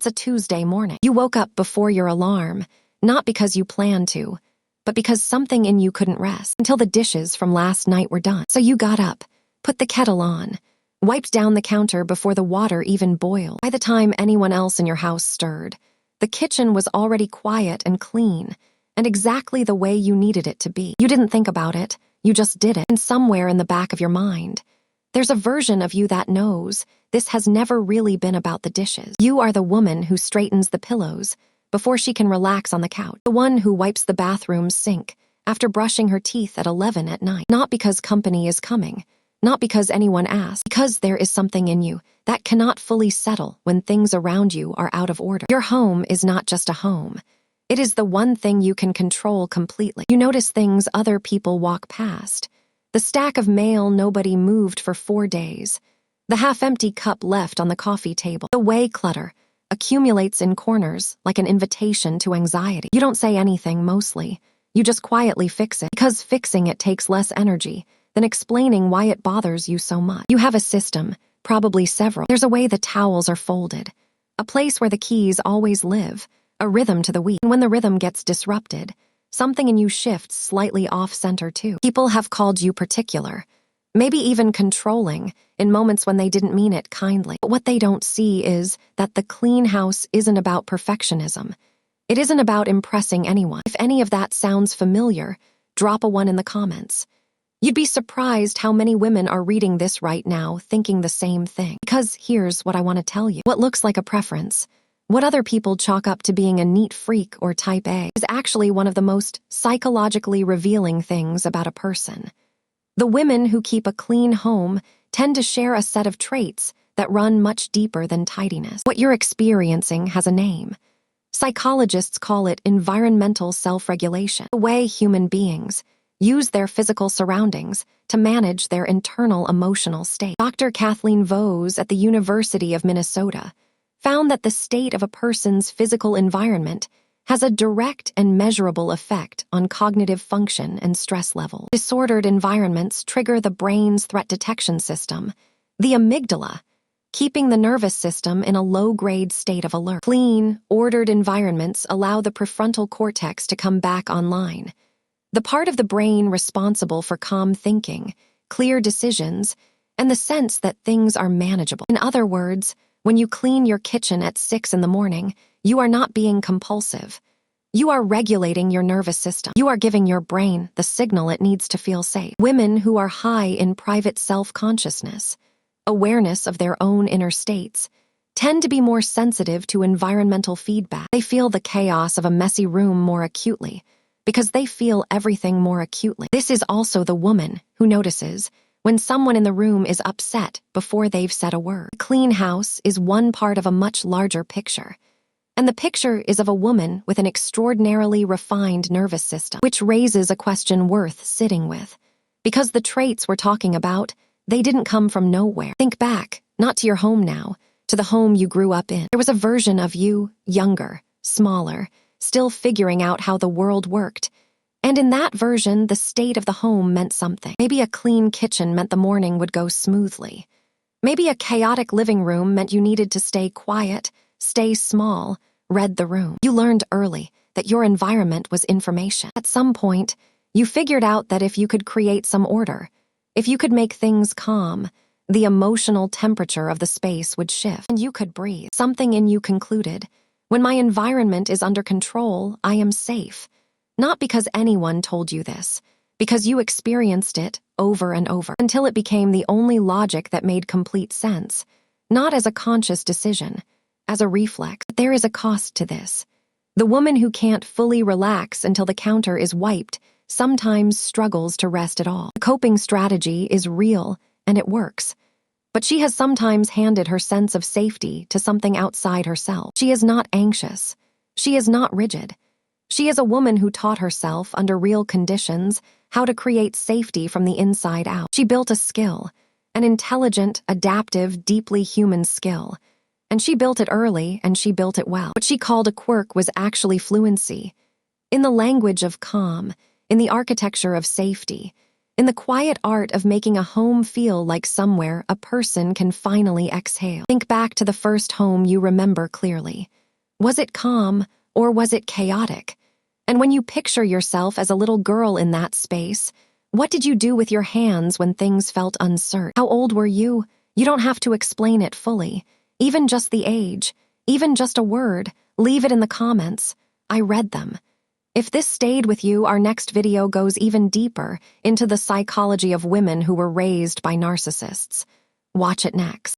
It's a Tuesday morning. You woke up before your alarm, not because you planned to, but because something in you couldn't rest until the dishes from last night were done. So you got up, put the kettle on, wiped down the counter before the water even boiled. By the time anyone else in your house stirred, the kitchen was already quiet and clean, and exactly the way you needed it to be. You didn't think about it, you just did it. And somewhere in the back of your mind, there's a version of you that knows this has never really been about the dishes. You are the woman who straightens the pillows before she can relax on the couch. The one who wipes the bathroom's sink after brushing her teeth at 11 at night. Not because company is coming, not because anyone asked, because there is something in you that cannot fully settle when things around you are out of order. Your home is not just a home. It is the one thing you can control completely. You notice things other people walk past. The stack of mail nobody moved for 4 days. The half-empty cup left on the coffee table. The way clutter accumulates in corners like an invitation to anxiety. You don't say anything, mostly. You just quietly fix it, because fixing it takes less energy than explaining why it bothers you so much. You have a system, probably several. There's a way the towels are folded, a place where the keys always live, a rhythm to the week. And when the rhythm gets disrupted, something in you shifts slightly off-center too. People have called you particular, maybe even controlling, in moments when they didn't mean it kindly. But what they don't see is that the clean house isn't about perfectionism. It isn't about impressing anyone. If any of that sounds familiar, drop a 1 in the comments. You'd be surprised how many women are reading this right now thinking the same thing. Because here's what I want to tell you. What looks like a preference, what other people chalk up to being a neat freak or type A, is actually one of the most psychologically revealing things about a person. The women who keep a clean home tend to share a set of traits that run much deeper than tidiness. What you're experiencing has a name. Psychologists call it environmental self-regulation, the way human beings use their physical surroundings to manage their internal emotional state. Dr. Kathleen Vohs at the University of Minnesota found that the state of a person's physical environment has a direct and measurable effect on cognitive function and stress level. Disordered environments trigger the brain's threat detection system, the amygdala, keeping the nervous system in a low-grade state of alert. Clean, ordered environments allow the prefrontal cortex to come back online, the part of the brain responsible for calm thinking, clear decisions, and the sense that things are manageable. In other words, when you clean your kitchen at 6 in the morning, you are not being compulsive. You are regulating your nervous system. You are giving your brain the signal it needs to feel safe. Women who are high in private self-consciousness, awareness of their own inner states, tend to be more sensitive to environmental feedback. They feel the chaos of a messy room more acutely, because they feel everything more acutely. This is also the woman who notices when someone in the room is upset before they've said a word. A clean house is one part of a much larger picture. And the picture is of a woman with an extraordinarily refined nervous system, which raises a question worth sitting with. Because the traits we're talking about, they didn't come from nowhere. Think back, not to your home now, to the home you grew up in. There was a version of you, younger, smaller, still figuring out how the world worked. And in that version, the state of the home meant something. Maybe a clean kitchen meant the morning would go smoothly. Maybe a chaotic living room meant you needed to stay quiet, stay small, read the room. You learned early that your environment was information. At some point, you figured out that if you could create some order, if you could make things calm, the emotional temperature of the space would shift, and you could breathe. Something in you concluded, when my environment is under control, I am safe. Not because anyone told you this, because you experienced it over and over, until it became the only logic that made complete sense, not as a conscious decision, as a reflex. But there is a cost to this. The woman who can't fully relax until the counter is wiped sometimes struggles to rest at all. The coping strategy is real, and it works. But she has sometimes handed her sense of safety to something outside herself. She is not anxious. She is not rigid. She is a woman who taught herself, under real conditions, how to create safety from the inside out. She built a skill, an intelligent, adaptive, deeply human skill. And she built it early, and she built it well. What she called a quirk was actually fluency. In the language of calm, in the architecture of safety, In the quiet art of making a home feel like somewhere a person can finally exhale. Think back to the first home you remember clearly. Was it calm, or was it chaotic? And when you picture yourself as a little girl in that space, what did you do with your hands when things felt uncertain? How old were you? You don't have to explain it fully. Even just the age, even just a word, leave it in the comments. I read them. If this stayed with you, our next video goes even deeper into the psychology of women who were raised by narcissists. Watch it next.